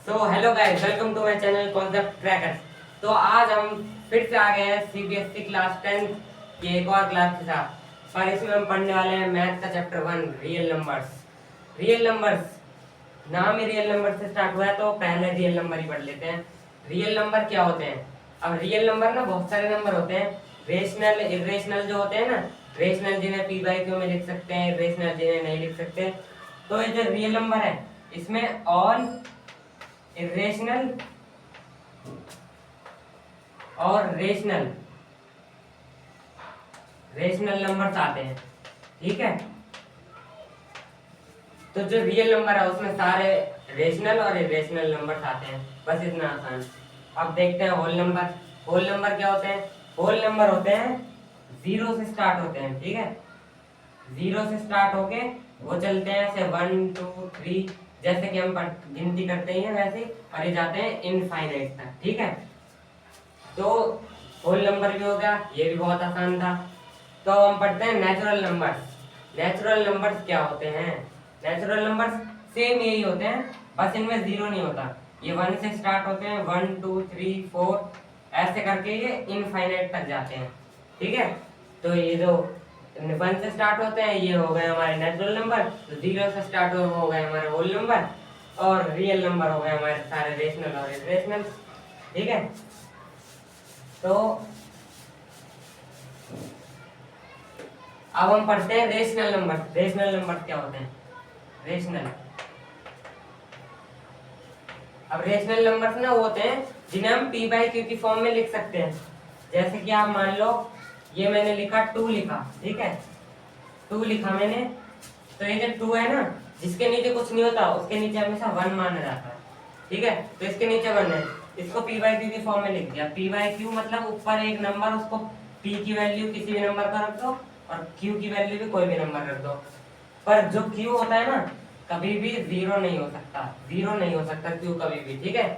So hello guys, welcome to my channel concept crackers. तो आज हम फिर से आ गए हैं सीबीएसई क्लास 10 की एक और क्लास के साथ। पर इसमें हम पढ़ने वाले हैं मैथ का chapter 1 real numbers. Real numbers नाम ही रियल नंबर से स्टार्ट हुआ है, तो पहले रियल नंबर ही पढ़ लेते हैं। रियल नंबर क्या होते हैं? अब रियल नंबर ना बहुत सारे नंबर होते हैं। रेशनल इरेशनल जो होते हैं ना, रेशनल जिन्हें पी बाई क्यू में लिख सकते हैं, इरेशनल जिन्हें नहीं लिख सकते। तो ये जो रियल नंबर है इसमें ऑल इरेशनल और रेशनल रेशनल नंबर्स आते हैं। ठीक है, तो जो रियल नंबर है उसमें सारे रेशनल और इरेशनल नंबर्स आते हैं। बस इतना आसान। अब देखते हैं होल नंबर। होल नंबर क्या होते हैं? होल नंबर होते हैं जीरो से स्टार्ट होते हैं। ठीक है, जीरो से स्टार्ट होके वो चलते हैं ऐसे 1 2 3, जैसे कि हम गिनती करते हैं वैसे ही, और ये जाते हैं इनफाइनाइट तक। ठीक है, तो होल नंबर भी हो गया, ये भी बहुत आसान था। तो हम पढ़ते हैं नेचुरल नंबर्स। नेचुरल नंबर्स क्या होते हैं? नेचुरल नंबर्स सेम यही होते हैं, बस इनमें जीरो नहीं होता। ये 1 से स्टार्ट होते हैं, 1 2 3 4 ऐसे करके ये इनफाइनाइट तक जाते हैं। ठीक है, तो ये जो 1 से स्टार्ट होते हैं ये हो गए हमारे नेचुरल नंबर, तो 0 से स्टार्ट हो गए हमारे होल नंबर, और रियल नंबर हो गए हमारे सारे रेशनल और इरेशनल। ठीक है, तो अब हम पढ़ते हैं रेशनल नंबर। रेशनल नंबर क्या होते हैं? रेशनल, अब रेशनल नंबर्स ना होते हैं जिन्हें हम पी बाई क्यू की फॉर्म में लिख सकते हैं। जैसे कि आप मान लो ये मैंने लिखा 2 लिखा। ठीक है, 2 लिखा मैंने, तो ये जो 2 है ना, जिसके नीचे कुछ नहीं होता उसके नीचे हमेशा 1 माना जाता है। ठीक है, तो इसके नीचे 1 है, इसको पी बाई क्यू की फॉर्म में लिख दिया। पी बाई क्यू मतलब ऊपर एक नंबर, उसको पी की वैल्यू किसी भी नंबर का रख दो और क्यू की वैल्यू भी कोई भी नंबर रख दो। पर जो क्यू होता है ना, कभी भी जीरो नहीं हो सकता। जीरो नहीं हो सकता क्यू कभी भी। ठीक है,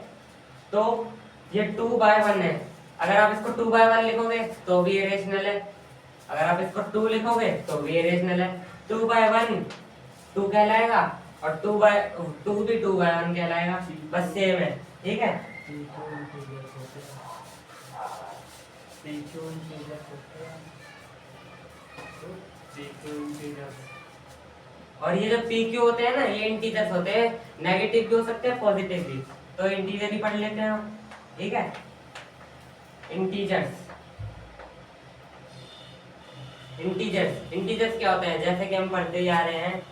तो ये 2/1 है। अगर आप इसको 2/1 लिखोगे तो भी इरेशनल है, अगर आप इसको 2 लिखोगे तो भी इरेशनल है। 2/1 2 कहलाएगा, और 2 भी 2/1 कहलाएगा, बस सेम है। ठीक है, और ये जो पी क्यू होते हैं ना, ये इंटीजर्स होते हैं। नेगेटिव भी हो सकते हैं, पॉजिटिव भी, तो इंटीजर ही पढ़ लेते हैं हम। ठीक है, इंटीजर्स। इंटीजर्स इंटीजर्स क्या होते हैं? जैसे कि हम पढ़ते जा रहे हैं,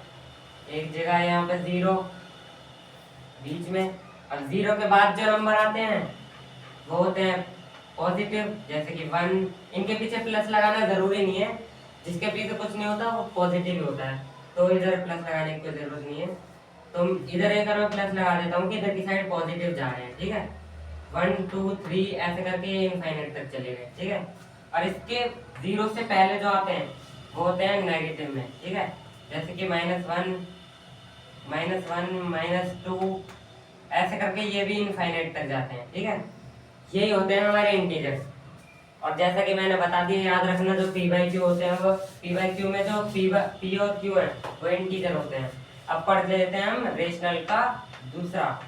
एक जगह यहाँ पे 0 बीच में, और 0 के बाद जो नंबर आते हैं वो होते हैं पॉजिटिव, जैसे कि 1। इनके पीछे प्लस लगाना जरूरी नहीं है, जिसके पीछे कुछ नहीं होता वो पॉजिटिव ही होता है, तो इधर प्लस लगाने की कोई जरूरत नहीं है। तो इधर एक मैं प्लस लगा देता हूँ कि इधर की साइड पॉजिटिव जा रहे हैं। ठीक है, 1 2 3 ऐसे करके इनफाइनाइट तक चले गए। ठीक है, और इसके 0 से पहले जो आते हैं वो होते हैं नेगेटिव में। ठीक है, जैसे कि -1 -2 ऐसे करके ये भी इनफाइनाइट तक जाते हैं। ठीक है, यही होते हैं हमारे इंटीजर्स। और जैसा कि मैंने बता दिया, याद रखना जो पी बाई क्यू होते हैं, वो पी बाई क्यू में जो पी और क्यू है वो इंटीजर होते हैं। अब पढ़ लेते हैं हम रेशनल का दूसरा,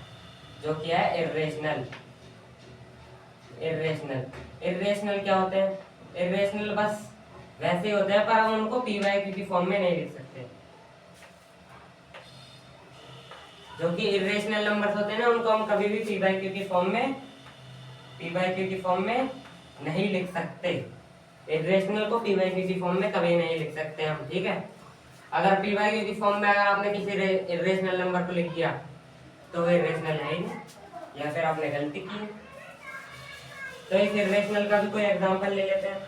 जो कि है इरेशनल। इरेशनल इरेशनल क्या होते हैं? इरेशनल बस वैसे ही होते हैं, पर हम उनको पी बाई क्यू की फॉर्म में नहीं लिख सकते। जो कि इरेशनल नंबर्स होते हैं ना, उनको हम कभी भी पी बाई क्यू की फॉर्म में नहीं लिख सकते। इरेशनल को पी बाई क्यू की फॉर्म में कभी नहीं लिख सकते हम। ठीक है, अगर पी बाई क्यू की फॉर्म में अगर आपने किसी इरेशनल नंबर को लिख दिया तो वो इरेशनल है ही नहीं, या फिर आपने गलती की है। तो इस इरेशनल का भी कोई एग्जांपल ले लेते हैं।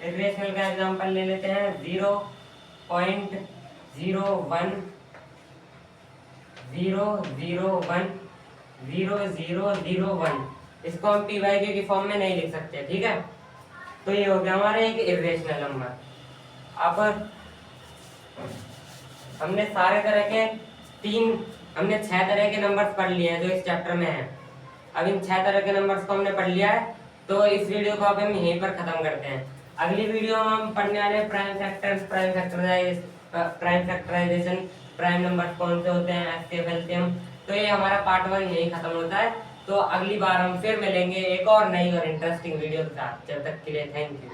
इरेशनल का एग्जांपल ले लेते हैं 0.010001001। इसको हम पी बाई क्यू की फॉर्म में नहीं लिख सकते। ठीक है, तो ये हो गया हमारा एक इरेशनल नंबर। अब हमने सारे तरह के हमने 6 तरह के नंबर्स पढ़ लिए हैं जो इस चैप्टर में हैं। अब इन 6 तरह के नंबर्स को हमने पढ़ लिया है, तो इस वीडियो को अब हम यहीं पर खत्म करते हैं। अगली वीडियो में हम पढ़ने वाले prime factors, prime factorisation, prime number कौन से होते हैं, एचसीएफ, एलसीएम, तो ये हमारा पार्ट 1 यही खत्म होता है। तो अगली बार हम फिर मिलेंगे एक और नई और इंटरेस्टिंग वीडियो के साथ। जब तक के लिए थैंक यू।